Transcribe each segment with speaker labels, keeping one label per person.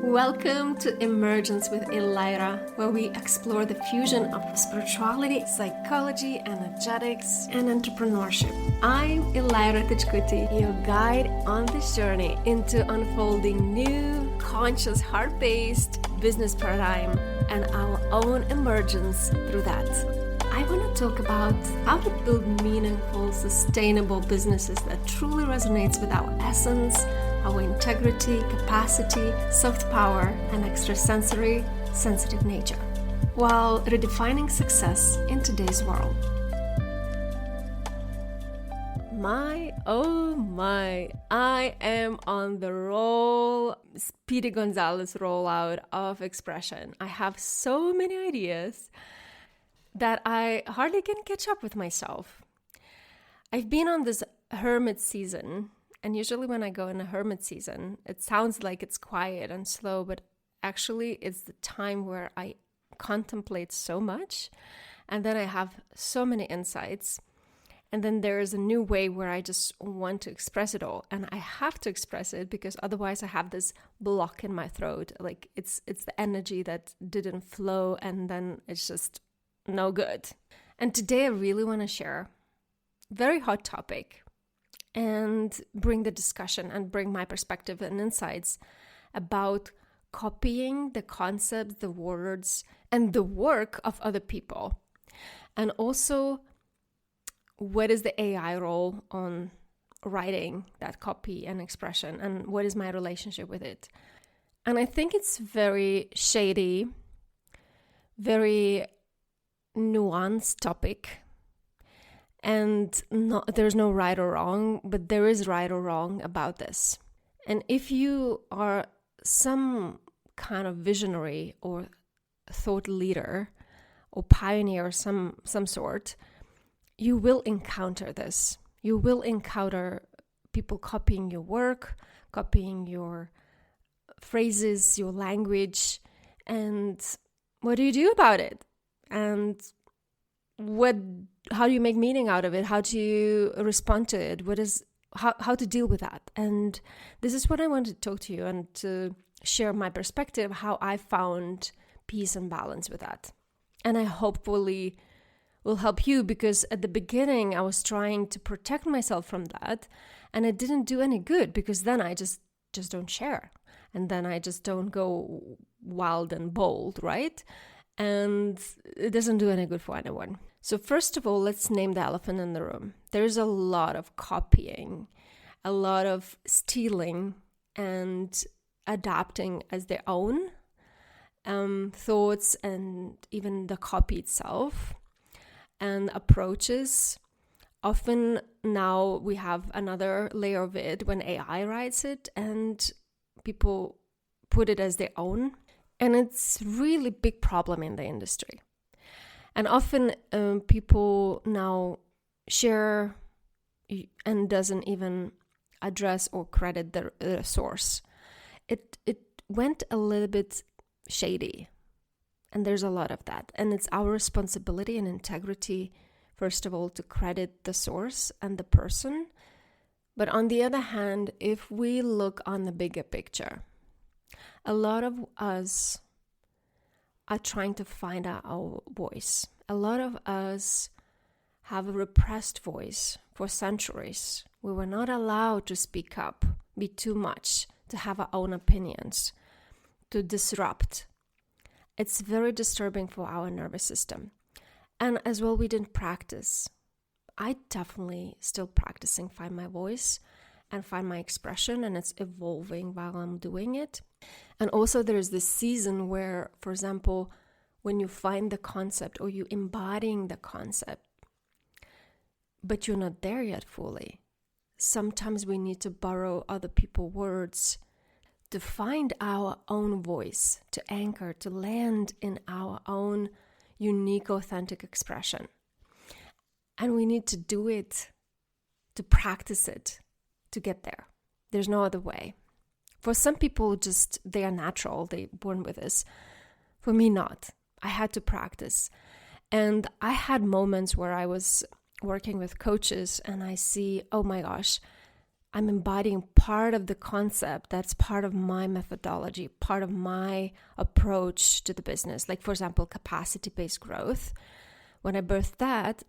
Speaker 1: Welcome to Emergence with Elira, where we explore the fusion of spirituality, psychology, energetics, and entrepreneurship. I'm Elira Tichkuti, your guide on this journey into unfolding new, conscious, heart-based business paradigm and our own emergence through that. I want to talk about how to build meaningful, sustainable businesses that truly resonates with our essence, our integrity, capacity, soft power, and extrasensory, sensitive nature, while redefining success in today's world. Oh my, I am on the roll, Speedy Gonzalez rollout of expression. I have so many ideas that I hardly can catch up with myself. I've been on this hermit season. And usually when I go in a hermit season, it sounds like it's quiet and slow, but actually it's the time where I contemplate so much. And then I have so many insights. And then there is a new way where I just want to express it all. And I have to express it because otherwise I have this block in my throat. Like it's the energy that didn't flow and then it's just no good. And today I really want to share a very hot topic and bring the discussion and bring my perspective and insights about copying the concepts, the words, and the work of other people. And also, what is the AI role on writing that copy and expression, and what is my relationship with it? And I think it's very shady, very nuanced topic. And there's no right or wrong, but there is right or wrong about this. And if you are some kind of visionary or thought leader or pioneer of some sort, you will encounter this. You will encounter people copying your work, copying your phrases, your language, and what do you do about it? And how do you make meaning out of it? How do you respond to it? How to deal with that? And this is what I want to talk to you and to share my perspective, how I found peace and balance with that. And I hopefully will help you, because at the beginning I was trying to protect myself from that, and it didn't do any good, because then I just don't share. And then I just don't go wild and bold, right? And it doesn't do any good for anyone. So first of all, let's name the elephant in the room. There's a lot of copying, a lot of stealing and adapting as their own thoughts, and even the copy itself and approaches. Often now we have another layer of it when AI writes it and people put it as their own. And it's really big problem in the industry. And often people now share and doesn't even address or credit the source. It went a little bit shady, and there's a lot of that. And it's our responsibility and integrity, first of all, to credit the source and the person. But on the other hand, if we look on the bigger picture, a lot of us are trying to find our voice. A lot of us have a repressed voice for centuries. We were not allowed to speak up, be too much, to have our own opinions, to disrupt. It's very disturbing for our nervous system. And as well, we didn't practice. I definitely still practicing find my voice and find my expression, and it's evolving while I'm doing it. And also there's this season where, for example, when you find the concept or you embodying the concept, but you're not there yet fully. Sometimes we need to borrow other people's words to find our own voice, to anchor, to land in our own unique, authentic expression. And we need to do it, to practice it, to get there. There's no other way. For some people, just they are natural, they're born with this. For me, not. I had to practice. And I had moments where I was working with coaches and I see, oh my gosh, I'm embodying part of the concept that's part of my methodology, part of my approach to the business. Like, for example, capacity-based growth. When I birthed that,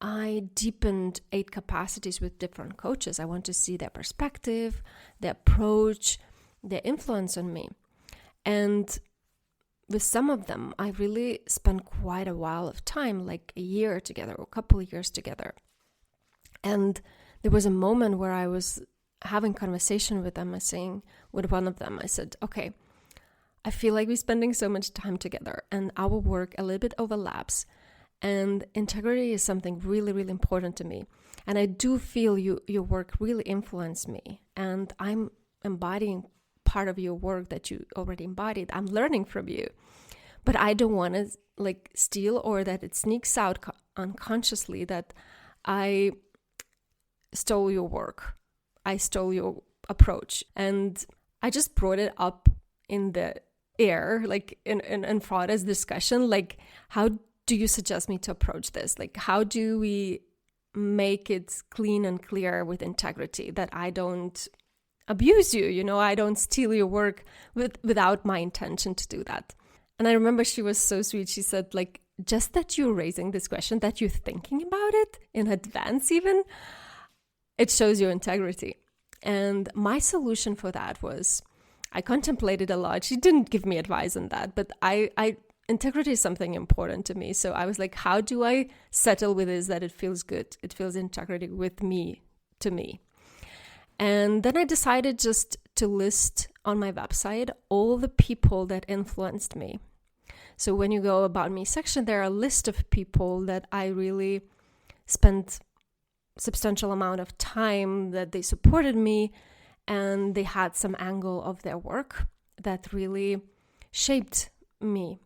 Speaker 1: I deepened 8 capacities with different coaches. I want to see their perspective, their approach, their influence on me. And with some of them, I really spent quite a while of time, like a year together or a couple of years together. And there was a moment where I was having conversation with them, with one of them, I said, okay, I feel like we're spending so much time together and our work a little bit overlaps. And integrity is something really, really important to me. And I do feel your work really influenced me. And I'm embodying part of your work that you already embodied. I'm learning from you. But I don't want to like steal, or that it sneaks out unconsciously that I stole your work. I stole your approach. And I just brought it up in the air, like in front as discussion, like, how do you suggest me to approach this? Like, how do we make it clean and clear with integrity, that I don't abuse you, I don't steal your work without my intention to do that. And I remember she was so sweet. She said, like, just that you're raising this question, that you're thinking about it in advance even, it shows your integrity. And my solution for that was, I contemplated a lot. She didn't give me advice on that, but integrity is something important to me. So I was like, how do I settle with this that it feels good? It feels integrity with me, to me. And then I decided just to list on my website all the people that influenced me. So when you go About Me section, there are a list of people that I really spent substantial amount of time, that they supported me and they had some angle of their work that really shaped me.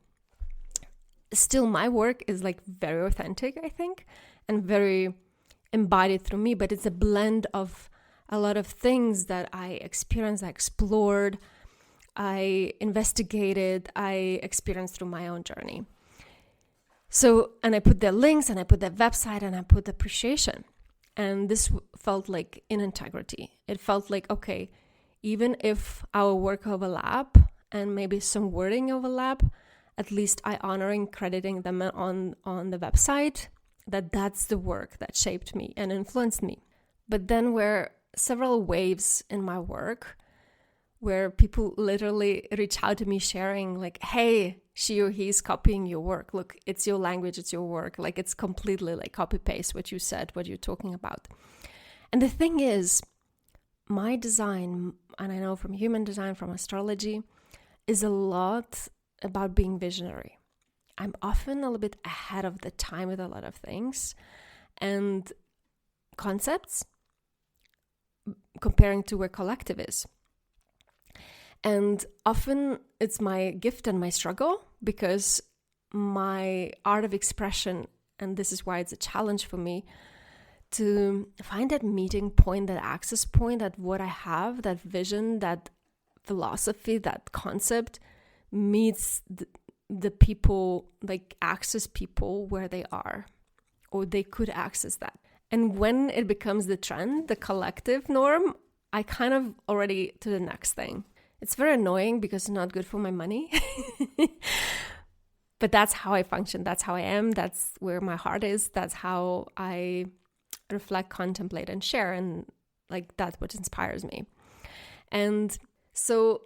Speaker 1: Still, my work is like very authentic, I think, and very embodied through me, but it's a blend of a lot of things that I experienced, I explored, I investigated, I experienced through my own journey. So, and I put their links, and I put their website, and I put appreciation. And this felt like in integrity. It felt like, okay, even if our work overlap and maybe some wording overlap, at least I honoring crediting them on the website, that's the work that shaped me and influenced me. But then were several waves in my work where people literally reach out to me sharing like, hey, she or he's copying your work. Look, it's your language, it's your work. Like, it's completely like copy paste what you said, what you're talking about. And the thing is, my design, and I know from human design, from astrology, is a lot about being visionary. I'm often a little bit ahead of the time with a lot of things and concepts, comparing to where collective is. And often it's my gift and my struggle, because my art of expression, and this is why it's a challenge for me, to find that meeting point, that access point, that what I have, that vision, that philosophy, that concept meets the people, like access people where they are, or they could access that. And when it becomes the trend, the collective norm, I kind of already to the next thing. It's very annoying because it's not good for my money. But that's how I function. That's how I am. That's where my heart is. That's how I reflect, contemplate, and share. And like, that's what inspires me. And so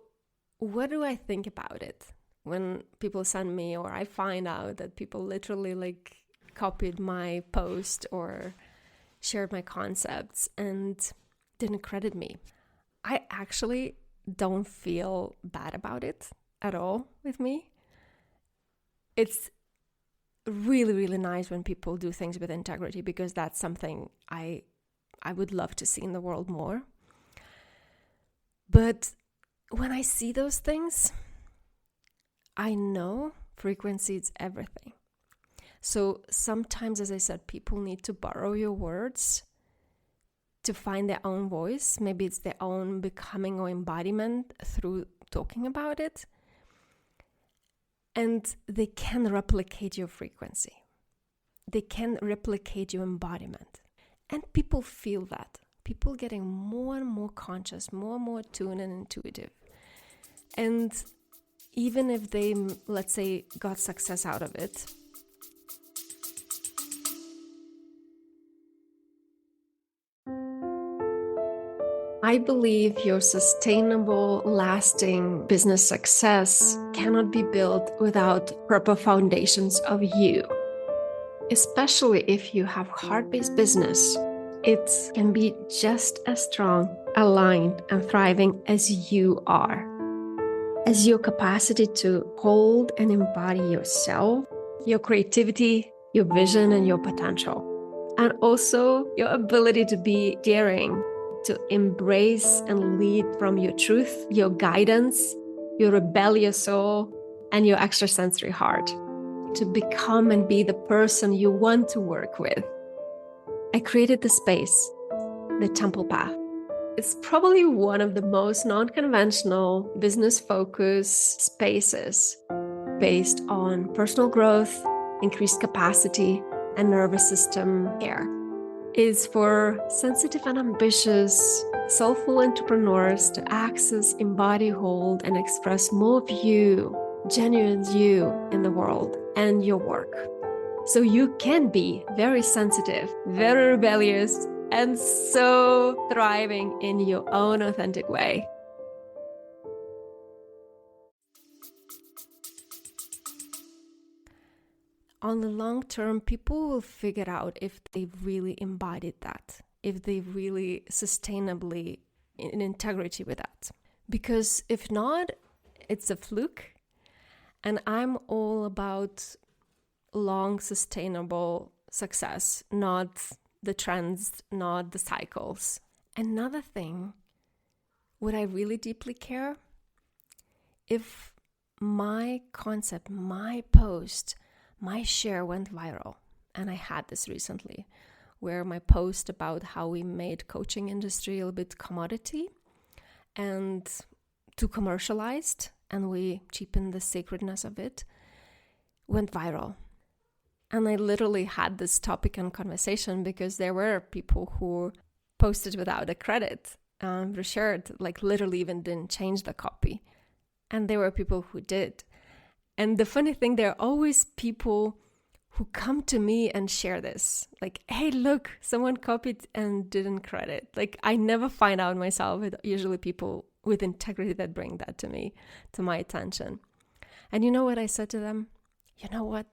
Speaker 1: what do I think about it when people send me, or I find out that people literally like copied my post or shared my concepts and didn't credit me? I actually don't feel bad about it at all with me. It's really, really nice when people do things with integrity, because that's something I would love to see in the world more. But when I see those things, I know frequency is everything. So sometimes, as I said, people need to borrow your words to find their own voice. Maybe it's their own becoming or embodiment through talking about it. And they can replicate your frequency. They can replicate your embodiment. And people feel that. people getting more and more conscious, more and more tuned and intuitive. And even if they, let's say, got success out of it, I believe your sustainable, lasting business success cannot be built without proper foundations of you. Especially if you have heart-based business, it can be just as strong, aligned, and thriving as you are. As your capacity to hold and embody yourself, your creativity, your vision, and your potential. And also your ability to be daring, to embrace and lead from your truth, your guidance, your rebellious soul, and your extrasensory heart, to become and be the person you want to work with. I created the space, the Temple Path. It's probably one of the most non-conventional business-focused spaces based on personal growth, increased capacity, and nervous system care. It's for sensitive and ambitious, soulful entrepreneurs to access, embody, hold, and express more of you, genuine you in the world and your work. So you can be very sensitive, very rebellious, and so thriving in your own authentic way. On the long term, people will figure out if they really embodied that, if they really sustainably in integrity with that. Because if not, it's a fluke. And I'm all about long sustainable success, not the trends, not the cycles. Another thing, would I really deeply care if my concept, my post, my share went viral? And I had this recently, where my post about how we made coaching industry a little bit commodity and too commercialized, and we cheapened the sacredness of it, went viral. And I literally had this topic and conversation because there were people who posted without a credit, reshared, like literally even didn't change the copy. And there were people who did. And the funny thing, there are always people who come to me and share this. Like, hey, look, someone copied and didn't credit. Like, I never find out myself. It's usually people with integrity that bring that to me, to my attention. And you know what I said to them? You know what?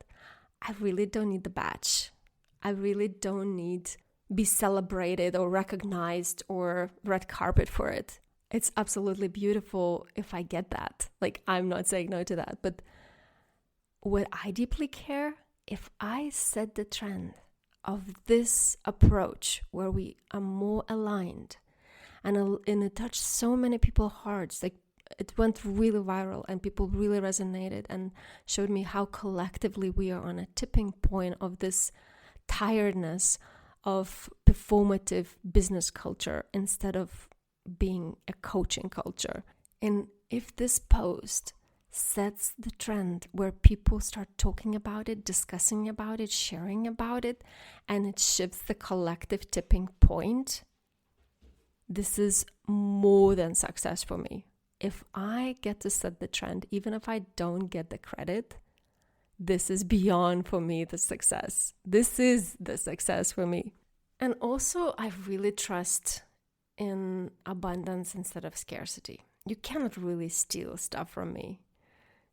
Speaker 1: I really don't need the badge. I really don't need be celebrated or recognized or red carpet for it. It's absolutely beautiful if I get that. Like, I'm not saying no to that. But what I deeply care, if I set the trend of this approach where we are more aligned and it touched so many people's hearts, like it went really viral and people really resonated and showed me how collectively we are on a tipping point of this tiredness of performative business culture instead of being a coaching culture. And if this post sets the trend where people start talking about it, discussing about it, sharing about it, and it shifts the collective tipping point, this is more than success for me. If I get to set the trend, even if I don't get the credit, this is beyond for me the success. This is the success for me. And also, I really trust in abundance instead of scarcity. You cannot really steal stuff from me.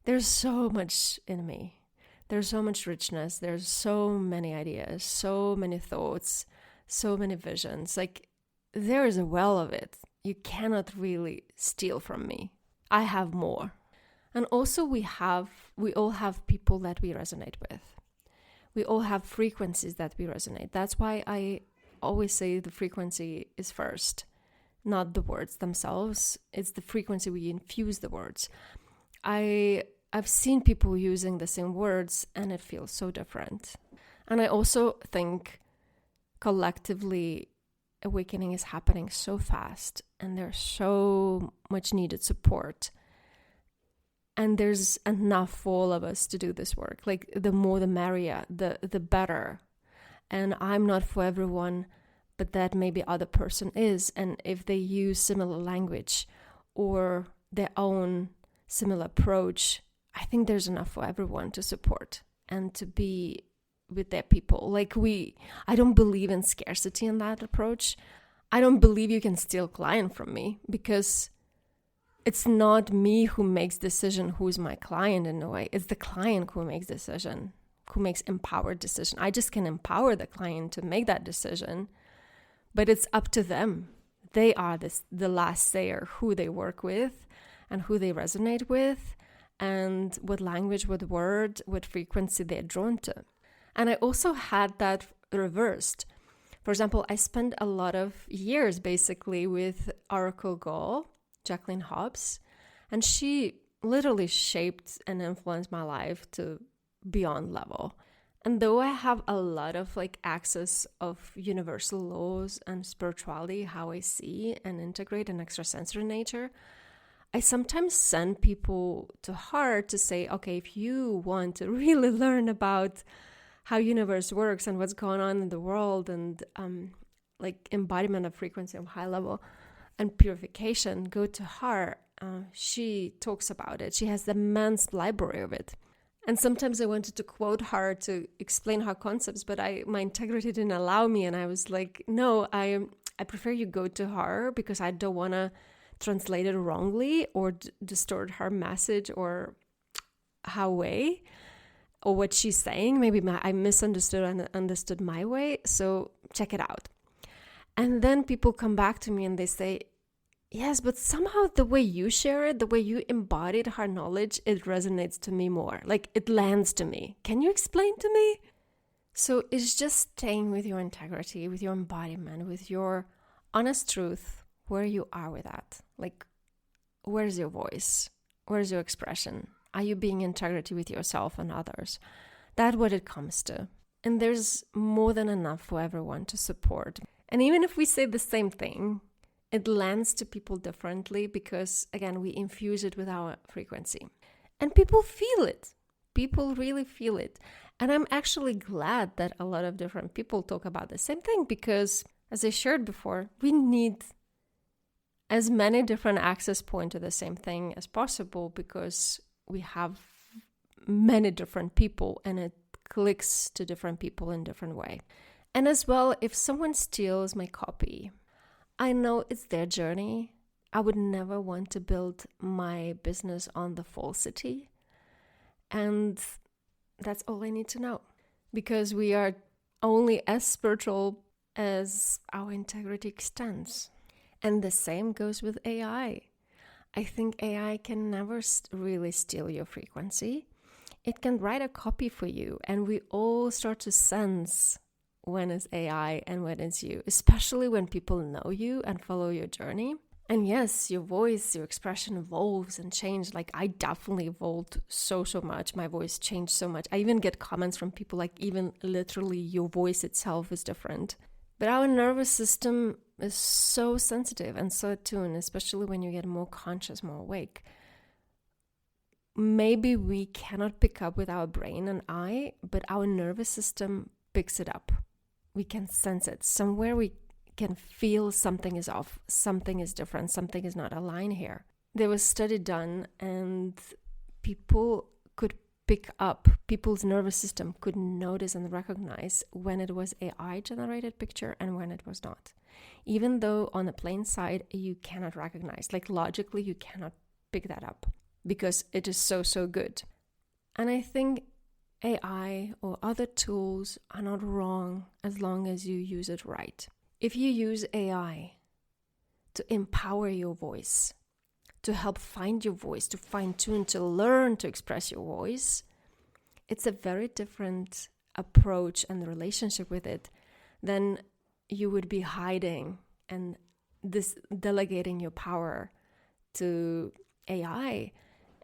Speaker 1: There's so much in me. There's so much richness. There's so many ideas, so many thoughts, so many visions. Like, there is a well of it. You cannot really steal from me. I have more. And also we all have people that we resonate with. We all have frequencies that we resonate. That's why I always say the frequency is first, not the words themselves. It's the frequency we infuse the words. I've seen people using the same words and it feels so different. And I also think collectively awakening is happening so fast and there's so much needed support. And there's enough for all of us to do this work. Like, the more the merrier, the better. And I'm not for everyone, but that maybe other person is. And if they use similar language or their own similar approach, I think there's enough for everyone to support and to be with their people. I don't believe in scarcity in that approach. I don't believe you can steal client from me, because it's not me who makes decision who's my client in a way. It's the client who makes decision, who makes empowered decision. I just can empower the client to make that decision, but it's up to them. They are the last sayer, who they work with and who they resonate with, and what language, what word, what frequency they're drawn to. And I also had that reversed. For example, I spent a lot of years basically with Oracle Go, Jacqueline Hobbs, and she literally shaped and influenced my life to beyond level. And though I have a lot of access of universal laws and spirituality, how I see and integrate an extrasensory nature, I sometimes send people to her to say, okay, if you want to really learn about how universe works and what's going on in the world, and embodiment of frequency of high level and purification, go to her. She talks about it. She has the immense library of it. And sometimes I wanted to quote her to explain her concepts, but my integrity didn't allow me. And I was like, no, I prefer you go to her, because I don't want to translate it wrongly or distort her message or her way, or what she's saying. Maybe I misunderstood and understood my way. So check it out. And then people come back to me and they say, yes, but somehow the way you share it, the way you embodied her knowledge, it resonates to me more. It lands to me. Can you explain to me? So it's just staying with your integrity, with your embodiment, with your honest truth, where you are with that. Where's your voice? Where's your expression? Are you being integrity with yourself and others? That's what it comes to. And there's more than enough for everyone to support. And even if we say the same thing, it lands to people differently, because, again, we infuse it with our frequency. And people feel it. People really feel it. And I'm actually glad that a lot of different people talk about the same thing, because, as I shared before, we need as many different access points to the same thing as possible, because we have many different people and it clicks to different people in different way. And as well, if someone steals my copy, I know it's their journey. I would never want to build my business on the falsity. And that's all I need to know, because we are only as spiritual as our integrity extends. And the same goes with AI. I think AI can never really steal your frequency. It can write a copy for you, and we all start to sense when it's AI and when it's you, especially when people know you and follow your journey. And yes, your voice, your expression evolves and changes. I definitely evolved so much. My voice changed so much. I even get comments from people even literally your voice itself is different. But our nervous system is so sensitive and so attuned, especially when you get more conscious, more awake. Maybe we cannot pick up with our brain and eye, but our nervous system picks it up. We can sense it. Somewhere we can feel something is off, something is different, something is not aligned here. There was a study done, and people could pick up, people's nervous system could notice and recognize when it was AI generated picture and when it was not. Even though on the plain side you cannot recognize, logically you cannot pick that up, because it is so good. And I think AI or other tools are not wrong as long as you use it right. If you use AI to empower your voice, to help find your voice, to fine-tune, to learn to express your voice, it's a very different approach and relationship with it than you would be hiding and delegating your power to AI.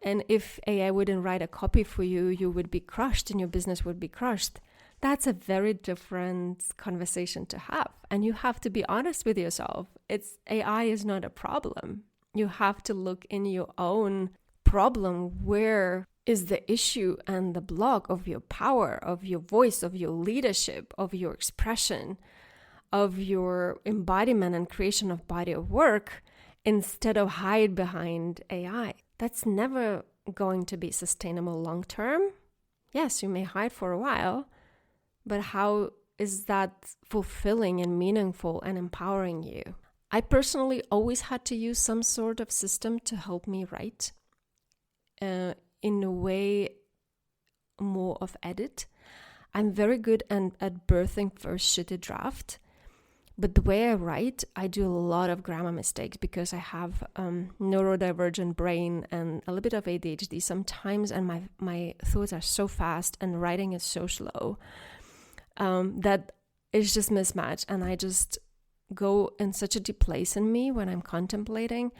Speaker 1: And if AI wouldn't write a copy for you, you would be crushed and your business would be crushed. That's a very different conversation to have. And you have to be honest with yourself. AI is not a problem. You have to look in your own problem. Where is the issue and the block of your power, of your voice, of your leadership, of your expression, of your embodiment and creation of body of work instead of hide behind AI. That's never going to be sustainable long term. Yes, you may hide for a while, but how is that fulfilling and meaningful and empowering you? I personally always had to use some sort of system to help me write, in a way more of edit. I'm very good at birthing first shitty draft, but the way I write, I do a lot of grammar mistakes because I have neurodivergent brain and a little bit of ADHD sometimes, and my thoughts are so fast and writing is so slow that it's just mismatched, and I just go in such a deep place in me when I'm contemplating.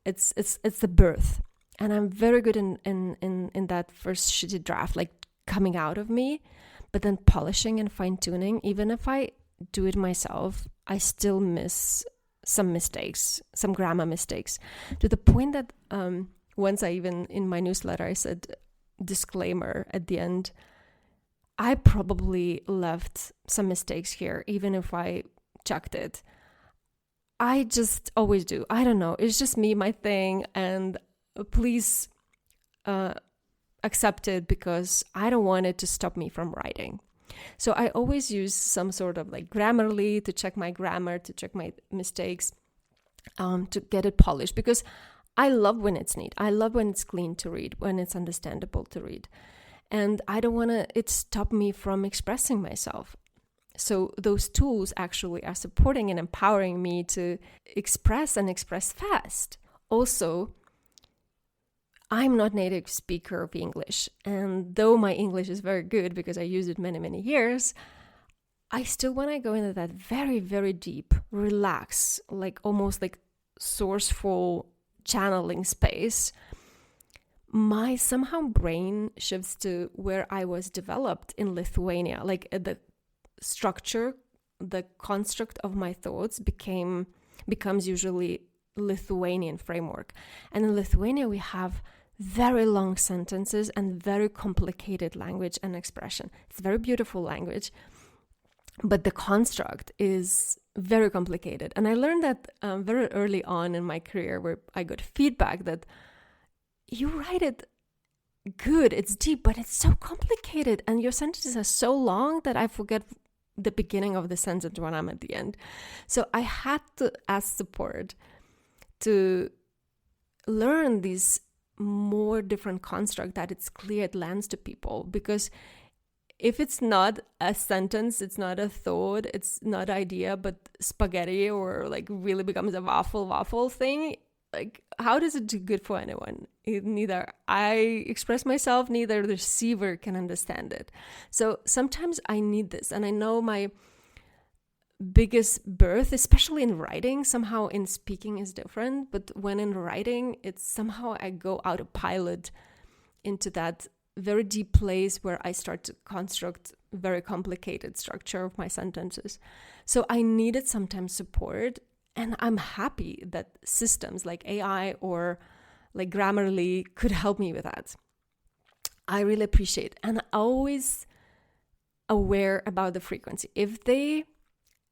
Speaker 1: It's the birth, and I'm very good in that first shitty draft, like coming out of me, but then polishing and fine-tuning. Even if I do it myself, I still miss some mistakes, some grammar mistakes, to the point that once I even, in my newsletter, I said disclaimer at the end. I probably left some mistakes here, even if I checked it. I just always do. I don't know. It's just me, my thing. And please accept it, because I don't want it to stop me from writing. So I always use some sort of like Grammarly to check my grammar, to check my mistakes, to get it polished, because I love when it's neat. I love when it's clean to read, when it's understandable to read. And I don't want it stop me from expressing myself. So those tools actually are supporting and empowering me to express and express fast. Also, I'm not native speaker of English. And though my English is very good because I used it many, many years, I still, when I go into that very, very deep, relax, like almost like sourceful channeling space, my somehow brain shifts to where I was developed in Lithuania. Like the structure, the construct of my thoughts becomes usually Lithuanian framework. And in Lithuania, we have very long sentences and very complicated language and expression. It's very beautiful language, but the construct is very complicated. And I learned that very early on in my career, where I got feedback that you write it good, it's deep, but it's so complicated, and your sentences are so long that I forget the beginning of the sentence when I'm at the end. So I had to ask support to learn these more different construct, that it's clear, it lands to people. Because if it's not a sentence, it's not a thought, it's not idea, but spaghetti, or like really becomes a waffle thing, like how does it do good for anyone? Neither I express myself, neither the receiver can understand it. So sometimes I need this. And I know my biggest birth, especially in writing, somehow in speaking is different, but when in writing, it's somehow I go out of pilot into that very deep place where I start to construct very complicated structure of my sentences. So I needed sometimes support, and I'm happy that systems like AI or like Grammarly could help me with that. I really appreciate, and I'm always aware about the frequency. If they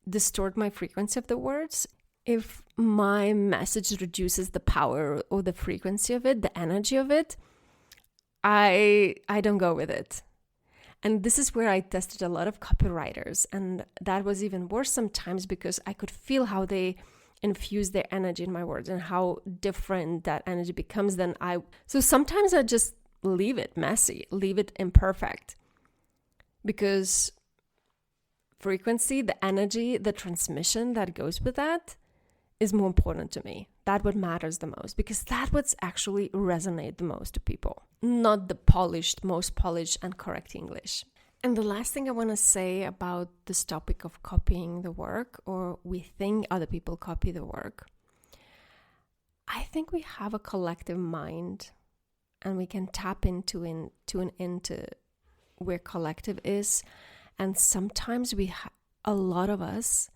Speaker 1: distort my frequency of the words, if my message reduces the power or the frequency of it, the energy of it, I don't go with it. And this is where I tested a lot of copywriters, and that was even worse sometimes because I could feel how they infuse their energy in my words and how different that energy becomes than So sometimes I just leave it messy, leave it imperfect, because frequency, the energy, the transmission that goes with that is more important to me. That's what matters the most, because that's what's actually resonate the most to people, not the most polished and correct English. And the last thing I want to say about this topic of copying the work, or we think other people copy the work, I think we have a collective mind, and we can tap into tune into where collective is. And sometimes a lot of us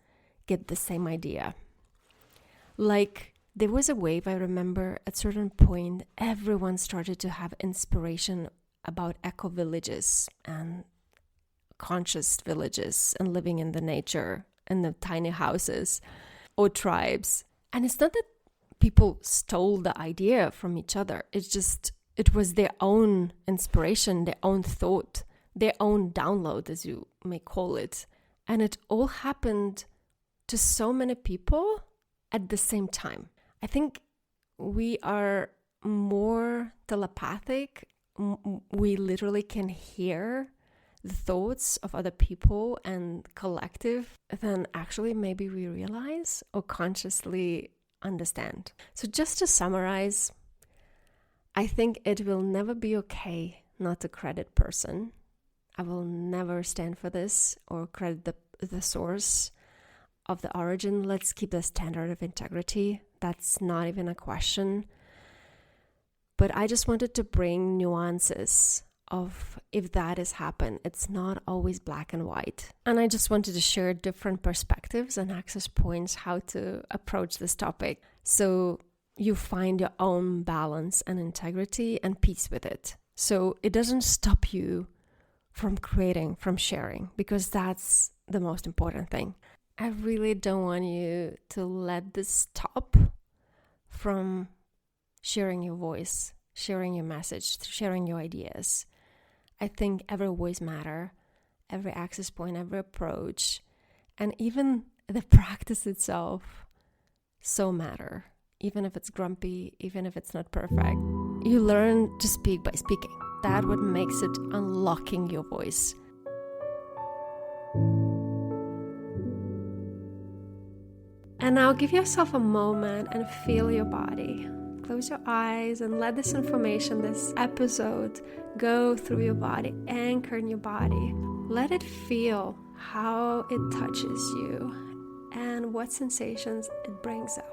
Speaker 1: get the same idea. Like there was a wave, I remember at a certain point, everyone started to have inspiration about eco-villages and conscious villages and living in the nature in the tiny houses or tribes. And it's not that people stole the idea from each other. It was their own inspiration, their own thought, their own download, as you may call it. And it all happened to so many people at the same time. I think we are more telepathic. We literally can hear the thoughts of other people and collective than actually maybe we realize or consciously understand. So just to summarize, I think it will never be okay not to credit person. I will never stand for this or credit the source of the origin. Let's keep the standard of integrity. That's not even a question. But I just wanted to bring nuances of if that has happened. It's not always black and white. And I just wanted to share different perspectives and access points how to approach this topic so you find your own balance and integrity and peace with it. So it doesn't stop you from creating, from sharing, because that's the most important thing. I really don't want you to let this stop from sharing your voice, sharing your message, sharing your ideas. I think every voice matters, every access point, every approach, and even the practice itself so matter. Even if it's grumpy, even if it's not perfect. You learn to speak by speaking. That's what makes it unlocking your voice. And now give yourself a moment and feel your body. Close your eyes and let this information, this episode, go through your body, anchor in your body. Let it feel how it touches you and what sensations it brings up.